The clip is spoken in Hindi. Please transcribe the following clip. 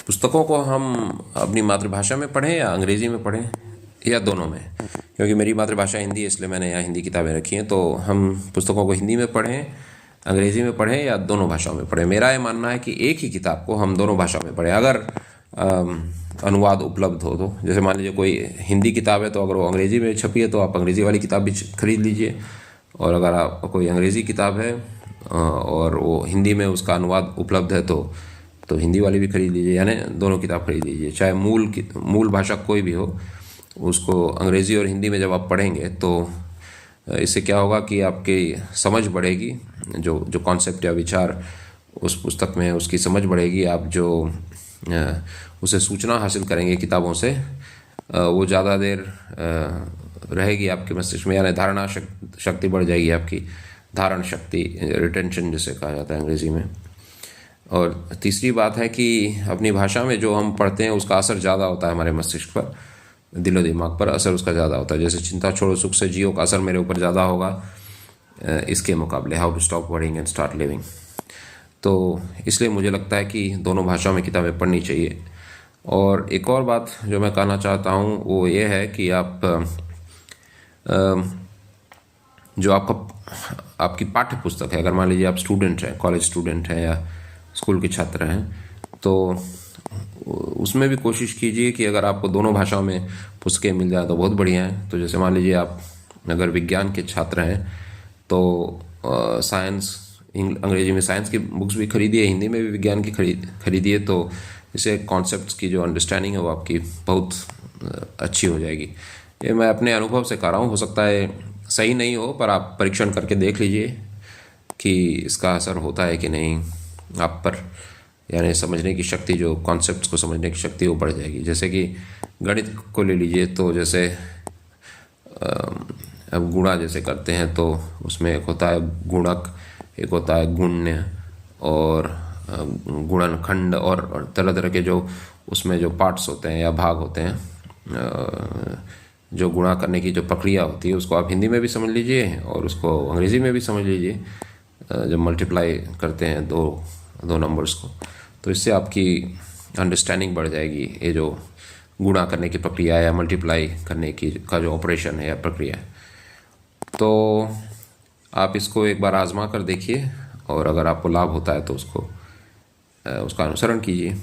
पुस्तकों को हम अपनी मातृभाषा में पढ़ें या अंग्रेज़ी में पढ़ें या दोनों में, क्योंकि मेरी मातृभाषा हिंदी है इसलिए मैंने यहाँ हिंदी किताबें रखी हैं। तो हम पुस्तकों को हिंदी में पढ़ें, अंग्रेज़ी में पढ़ें या दोनों भाषाओं में पढ़ें। मेरा ये मानना है कि एक ही किताब को हम दोनों भाषाओं में पढ़ें, अगर अनुवाद उपलब्ध हो तो। जैसे मान लीजिए कोई हिंदी किताब है तो अगर वो अंग्रेज़ी में छपी है तो आप अंग्रेज़ी वाली किताब भी खरीद लीजिए, और अगर आप कोई अंग्रेज़ी किताब है और वो हिंदी में उसका अनुवाद उपलब्ध है तो हिंदी वाली भी खरीद लीजिए, यानी दोनों किताब खरीद लीजिए। चाहे मूल भाषा कोई भी हो, उसको अंग्रेज़ी और हिंदी में जब आप पढ़ेंगे तो इससे क्या होगा कि आपकी समझ बढ़ेगी, जो जो कॉन्सेप्ट या विचार उस पुस्तक में है उसकी समझ बढ़ेगी। आप जो उसे सूचना हासिल करेंगे किताबों से, वो ज़्यादा देर रहेगी आपके मस्तिष्क में, यानी धारणा शक्ति बढ़ जाएगी आपकी, धारण शक्ति, रिटेंशन जिसे कहा जाता है अंग्रेज़ी में। और तीसरी बात है कि अपनी भाषा में जो हम पढ़ते हैं उसका असर ज़्यादा होता है हमारे मस्तिष्क पर, दिलो दिमाग पर असर उसका ज़्यादा होता है। जैसे चिंता छोड़ो सुख से जियो का असर मेरे ऊपर ज़्यादा होगा इसके मुकाबले how to stop worrying and start living. तो इसलिए मुझे लगता है कि दोनों भाषाओं में किताबें पढ़नी चाहिए। और एक और बात जो मैं कहना चाहता हूँ वो ये है कि आप जो आपकी पाठ्य पुस्तक है, अगर मान लीजिए आप स्टूडेंट हैं, कॉलेज स्टूडेंट हैं या स्कूल के छात्र हैं, तो उसमें भी कोशिश कीजिए कि अगर आपको दोनों भाषाओं में पुस्तकें मिल जाए तो बहुत बढ़िया है। तो जैसे मान लीजिए आप अगर विज्ञान के छात्र हैं तो साइंस, अंग्रेजी में साइंस की बुक्स भी खरीदिए, हिंदी में भी विज्ञान की खरीदिए, तो इससे कॉन्सेप्ट्स की जो अंडरस्टैंडिंग है वो आपकी बहुत अच्छी हो जाएगी। ये मैं अपने अनुभव से कह रहा हूँ, हो सकता है सही नहीं हो, पर आप परीक्षण करके देख लीजिए कि इसका असर होता है कि नहीं आप पर, यानी समझने की शक्ति, जो कॉन्सेप्ट्स को समझने की शक्ति वो बढ़ जाएगी। जैसे कि गणित को ले लीजिए, तो जैसे अब गुणा जैसे करते हैं तो उसमें एक होता है गुणक, एक होता है गुण्य और गुणनखंड, और तरह तरह के जो उसमें जो पार्ट्स होते हैं या भाग होते हैं, जो गुणा करने की जो प्रक्रिया होती है उसको आप हिंदी में भी समझ लीजिए और उसको अंग्रेज़ी में भी समझ लीजिए। जब मल्टीप्लाई करते हैं दो नंबर्स को, तो इससे आपकी अंडरस्टैंडिंग बढ़ जाएगी। ये जो गुणा करने की प्रक्रिया या मल्टीप्लाई करने की का जो ऑपरेशन है या प्रक्रिया है, तो आप इसको एक बार आजमा कर देखिए, और अगर आपको लाभ होता है तो उसका अनुसरण कीजिए।